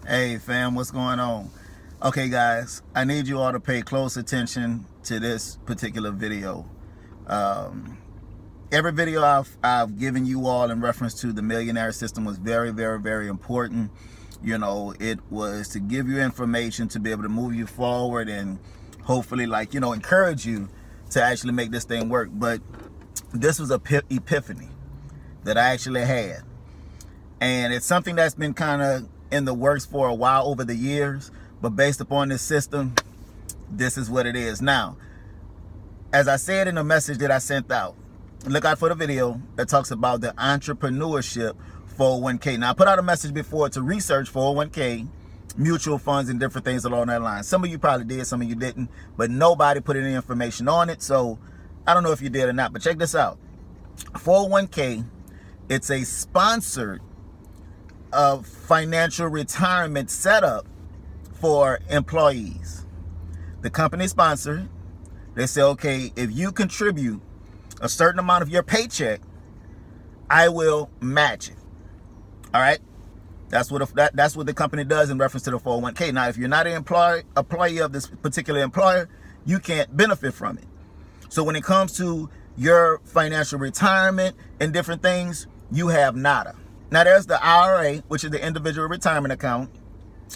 Hey fam, what's going on? Okay guys, I need you all to pay close attention to this particular video. Um, every video I've given you all in reference to the millionaire system was very important. You know, it was to give you information to be able to move you forward and hopefully encourage you to actually make this thing work. But this was a epiphany that I actually had. And it's something that's been kind of in the works for a while over the years, but based upon this system, this is what it is. Now, as I said in the message that I sent out, look out for the video that talks about the entrepreneurship 401k. Now, I put out a message before to research 401k, mutual funds, and different things along that line. Some of you probably did, some of you didn't, but nobody put any information on it. So I don't know if you did or not, but check this out. 401k, it's a sponsored financial retirement setup for employees. The company sponsor, they say, okay, if you contribute a certain amount of your paycheck, I will match it. All right, that's what the company does in reference to the 401k. Now, if you're not an employee of this particular employer, you can't benefit from it. So when it comes to your financial retirement and different things, you have nada. Now, there's the IRA, which is the individual retirement account,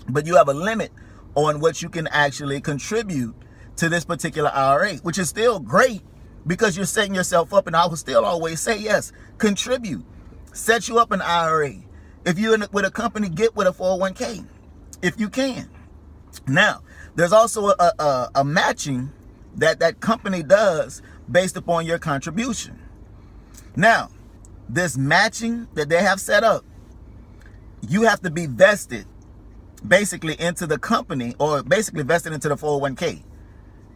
but you have a limit on what you can actually contribute to this particular IRA, which is still great because you're setting yourself up. And I will still always say, yes, contribute. Set you up an IRA. If you're with a company, get with a 401k if you can. Now, there's also a matching that company does based upon your contribution. Now, this matching that they have set up, you have to be vested basically into the company, or basically vested into the 401k.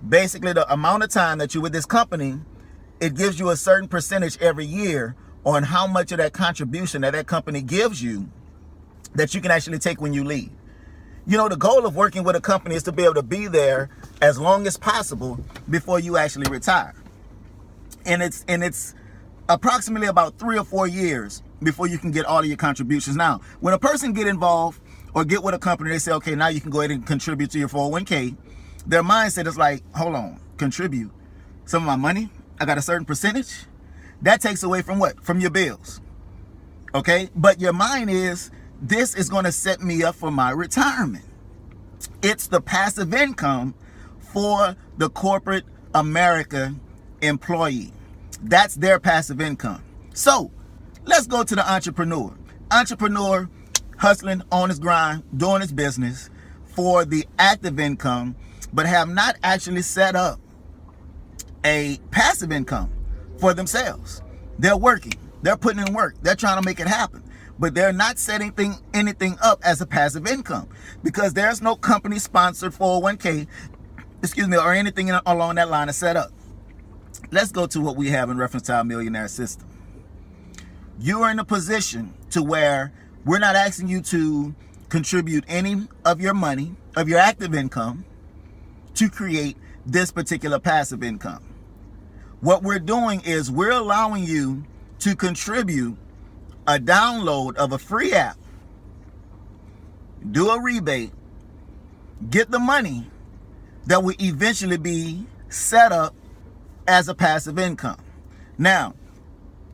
Basically, the amount of time that you're with this company, it gives you a certain percentage every year on how much of that contribution that company gives you that you can actually take when you leave. You know, the goal of working with a company is to be able to be there as long as possible before you actually retire. And it's approximately about 3 or 4 years before you can get all of your contributions. Now, when a person get involved or get with a company, they say, okay, now you can go ahead and contribute to your 401k. Their mindset is like, hold on, contribute some of my money? I got a certain percentage? That takes away from what? From your bills. Okay? But your mind is, this is going to set me up for my retirement. It's the passive income for the corporate America employee. That's their passive income. So let's go to the entrepreneur. Entrepreneur hustling on his grind, doing his business for the active income, but have not actually set up a passive income for themselves. They're working. They're putting in work. They're trying to make it happen. But they're not setting anything up as a passive income because there's no company sponsored 401k, or anything along that line to set up. Let's go to what we have in reference to our millionaire system. You are in a position to where we're not asking you to contribute any of your money, of your active income, to create this particular passive income. What we're doing is we're allowing you to contribute a download of a free app, do a rebate, get the money that will eventually be set up as a passive income. Now,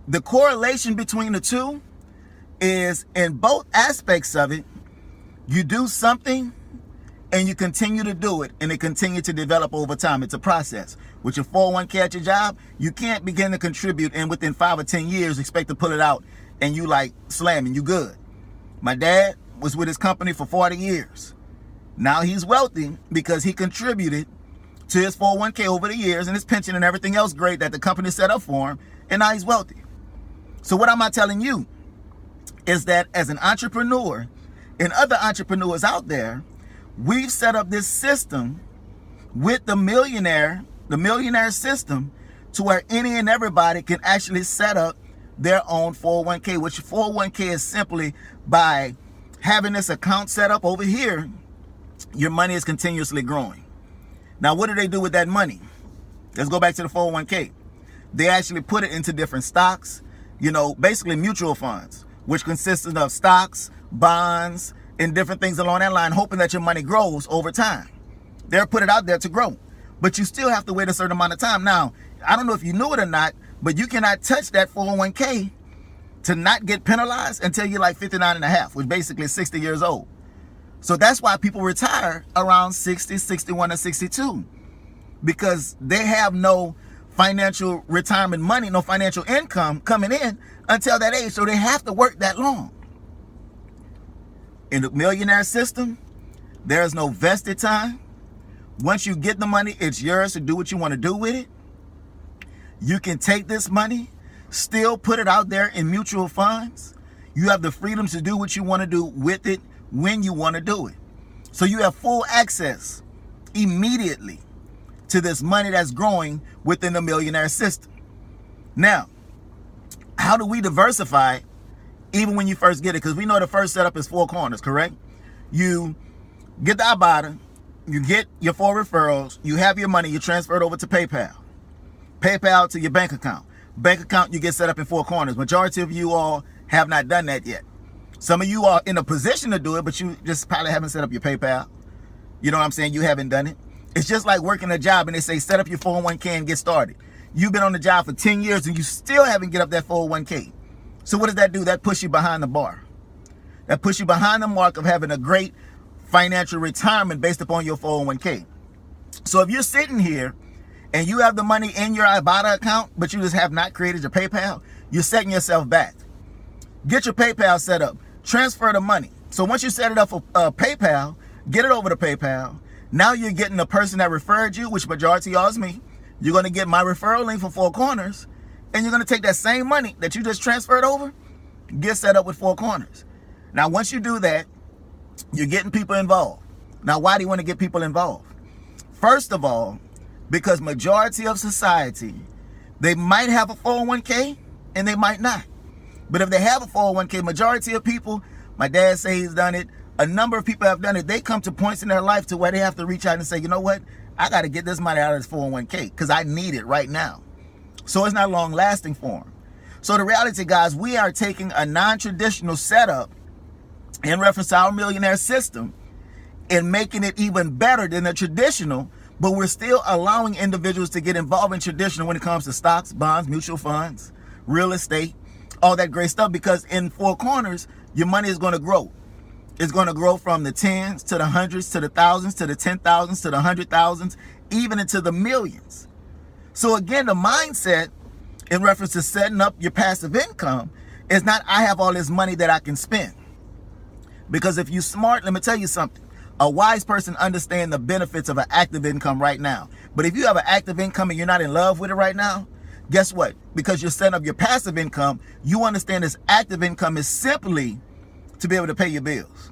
the correlation between the two is in both aspects of it, you do something and you continue to do it and it continue to develop over time. It's a process. With your 401k at your job, you can't begin to contribute and within 5 or 10 years expect to pull it out and you like slamming, you good. My dad was with his company for 40 years. Now he's wealthy because he contributed to his 401k over the years and his pension and everything else great that the company set up for him, and now he's wealthy. So what am I telling you is that as an entrepreneur and other entrepreneurs out there, we've set up this system with the millionaire system to where any and everybody can actually set up their own 401k, which 401k is simply by having this account set up over here, your money is continuously growing. Now, what do they do with that money? Let's go back to the 401k. They actually put it into different stocks, basically mutual funds, which consists of stocks, bonds, and different things along that line, hoping that your money grows over time. They'll put it out there to grow, but you still have to wait a certain amount of time. Now, I don't know if you knew it or not, but you cannot touch that 401k to not get penalized until you're like 59 and a half, which basically is 60 years old. So that's why people retire around 60, 61, and 62, because they have no financial retirement money, no financial income coming in until that age. So they have to work that long. In the millionaire system, there's no vested time. Once you get the money, it's yours to do what you want to do with it. You can take this money, still put it out there in mutual funds. You have the freedom to do what you want to do with it when you want to do it. So you have full access immediately to this money that's growing within the millionaire system. Now, how do we diversify even when you first get it? Because we know the first setup is 4 corners, correct? You get the Ibotta, you get your 4 referrals, you have your money, you transfer it over to PayPal. PayPal to your bank account. Bank account, you get set up in 4 corners. Majority of you all have not done that yet. Some of you are in a position to do it, but you just probably haven't set up your PayPal. You know what I'm saying? You haven't done it. It's just like working a job and they say, set up your 401k and get started. You've been on the job for 10 years and you still haven't get up that 401k. So what does that do? That puts you behind the bar. That puts you behind the mark of having a great financial retirement based upon your 401k. So if you're sitting here and you have the money in your Ibotta account, but you just have not created your PayPal, you're setting yourself back. Get your PayPal set up. Transfer the money. So once you set it up for PayPal, get it over to PayPal. Now you're getting the person that referred you, which majority of y'all is me. You're going to get my referral link for 4 corners, and you're going to take that same money that you just transferred over, get set up with 4 corners. Now, once you do that, you're getting people involved. Now, why do you want to get people involved? First of all, because majority of society, they might have a 401k and they might not. But if they have a 401k, majority of people, my dad say he's done it, a number of people have done it, they come to points in their life to where they have to reach out and say, you know what, I got to get this money out of this 401k because I need it right now. So it's not long lasting for them. So the reality, guys, we are taking a non-traditional setup in reference to our millionaire system and making it even better than the traditional, but we're still allowing individuals to get involved in traditional when it comes to stocks, bonds, mutual funds, real estate, all that great stuff, because in 4 corners, your money is going to grow. It's going to grow from the tens to the hundreds to the thousands to the 10,000s to the 100,000s, even into the millions. So again, the mindset in reference to setting up your passive income is not, I have all this money that I can spend. Because if you're smart, let me tell you something. A wise person understands the benefits of an active income right now. But if you have an active income and you're not in love with it right now, guess what? Because you're setting up your passive income, you understand this active income is simply to be able to pay your bills.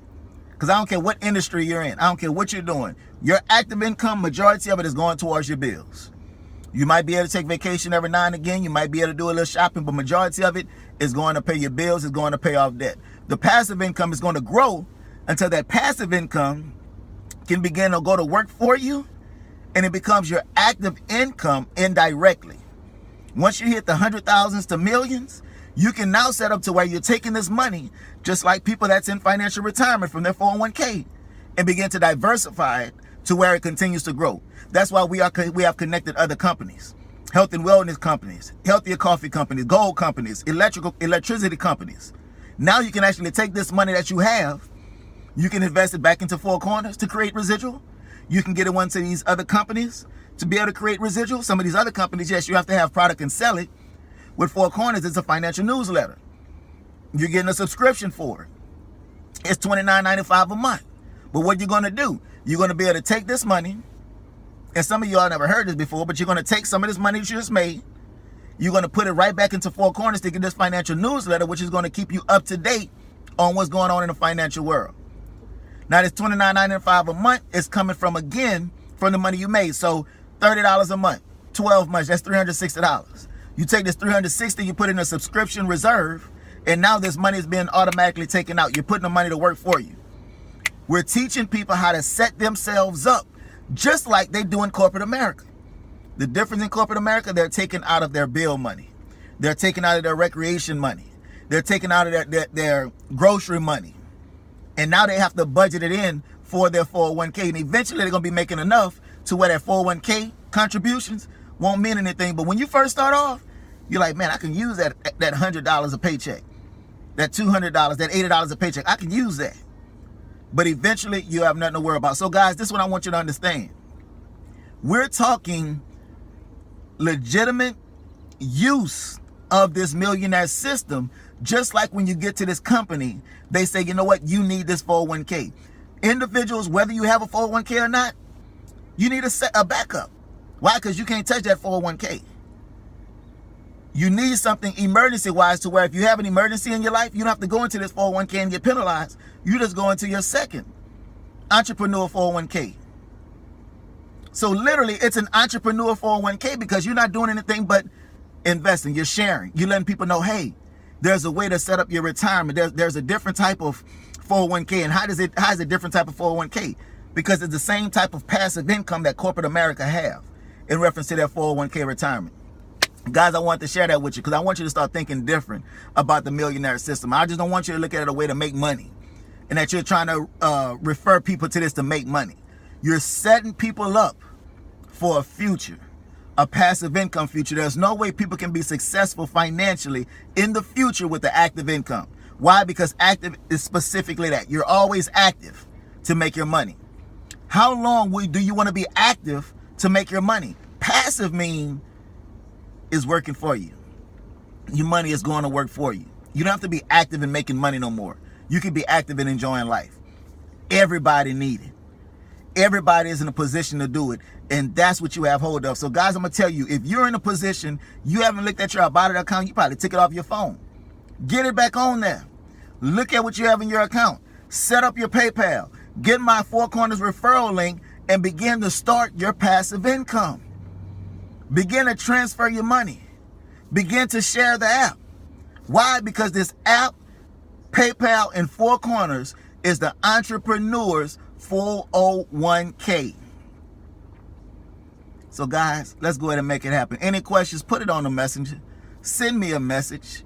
Because I don't care what industry you're in. I don't care what you're doing. Your active income, majority of it is going towards your bills. You might be able to take vacation every now and again. You might be able to do a little shopping, but majority of it is going to pay your bills. It's going to pay off debt. The passive income is going to grow until that passive income can begin to go to work for you, and it becomes your active income indirectly. Once you hit the 100,000s to millions, you can now set up to where you're taking this money, just like people that's in financial retirement from their 401k, and begin to diversify it to where it continues to grow. That's why we have connected other companies, health and wellness companies, healthier coffee companies, gold companies, electricity companies. Now you can actually take this money that you have, you can invest it back into 4 corners to create residual. You can get it into these other companies to be able to create residual. Some of these other companies, yes, you have to have product and sell it. With 4 corners, it's a financial newsletter. You're getting a subscription for it. It's $29.95 a month. But what you're going to do, you're going to be able to take this money, and some of y'all never heard this before, but you're going to take some of this money that you just made, you're going to put it right back into 4 corners to get this financial newsletter, which is going to keep you up to date on what's going on in the financial world. Now, this $29.95 a month is coming from, again, from the money you made. So $30 a month, 12 months, that's $360. You take this $360, you put it in a subscription reserve, and now this money is being automatically taken out. You're putting the money to work for you. We're teaching people how to set themselves up, just like they do in corporate America. The difference in corporate America, they're taking out of their bill money. They're taking out of their recreation money. They're taking out of their grocery money. And now they have to budget it in for their 401k. And eventually they're going to be making enough to where their 401k contributions won't mean anything. But when you first start off, you're like, man, I can use that $100 a paycheck, that $200, that $80 a paycheck. I can use that. But eventually you have nothing to worry about. So guys, this is what I want you to understand. We're talking legitimate use of this millionaire system. Just like when you get to this company, they say, you know what, you need this 401k. Individuals, whether you have a 401k or not, you need a backup. Why? Because you can't touch that 401k. You need something emergency-wise to where if you have an emergency in your life, you don't have to go into this 401k and get penalized. You just go into your second entrepreneur 401k. So literally, it's an entrepreneur 401k because you're not doing anything but investing. You're sharing. You're letting people know, hey, there's a way to set up your retirement. There's a different type of 401k. And how is it a different type of 401k? Because it's the same type of passive income that corporate America have in reference to their 401k retirement. Guys, I want to share that with you because I want you to start thinking different about the millionaire system. I just don't want you to look at it a way to make money and that you're trying to refer people to this to make money. You're setting people up for a future, a passive income future. There's no way people can be successful financially in the future with the active income. Why? Because active is specifically that. You're always active to make your money. How long do you want to be active to make your money? Passive means is working for you. Your money is going to work for you. You don't have to be active in making money no more. You can be active in enjoying life. Everybody needs it. Everybody is in a position to do it. And that's what you have hold of. So guys, I'm going to tell you, if you're in a position, you haven't looked at your About It account, you probably took it off your phone. Get it back on there. Look at what you have in your account. Set up your PayPal. Get my Four Corners referral link and begin to start your passive income. Begin to transfer your money. Begin to share the app. Why? Because this app, PayPal, and Four Corners is the entrepreneur's 401k. So guys, let's go ahead and make it happen. Any questions, put it on the messenger. Send me a message.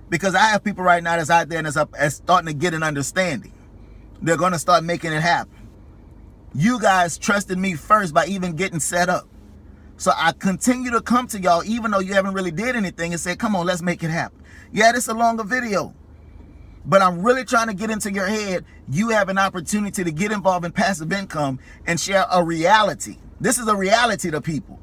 Because I have people right now that's out there and that's starting to get an understanding. They're going to start making it happen. You guys trusted me first by even getting set up. So I continue to come to y'all even though you haven't really did anything and say, come on, let's make it happen. Yeah, this is a longer video. But I'm really trying to get into your head. You have an opportunity to get involved in passive income and share a reality. This is a reality to people.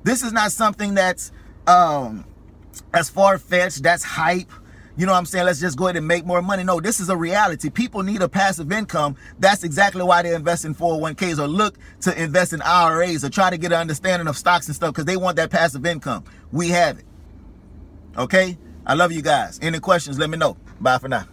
This is not something that's as far-fetched, that's hype. You know what I'm saying? Let's just go ahead and make more money. No, this is a reality. People need a passive income. That's exactly why they invest in 401ks or look to invest in IRAs or try to get an understanding of stocks and stuff because they want that passive income. We have it. Okay? I love you guys. Any questions, let me know. Bye for now.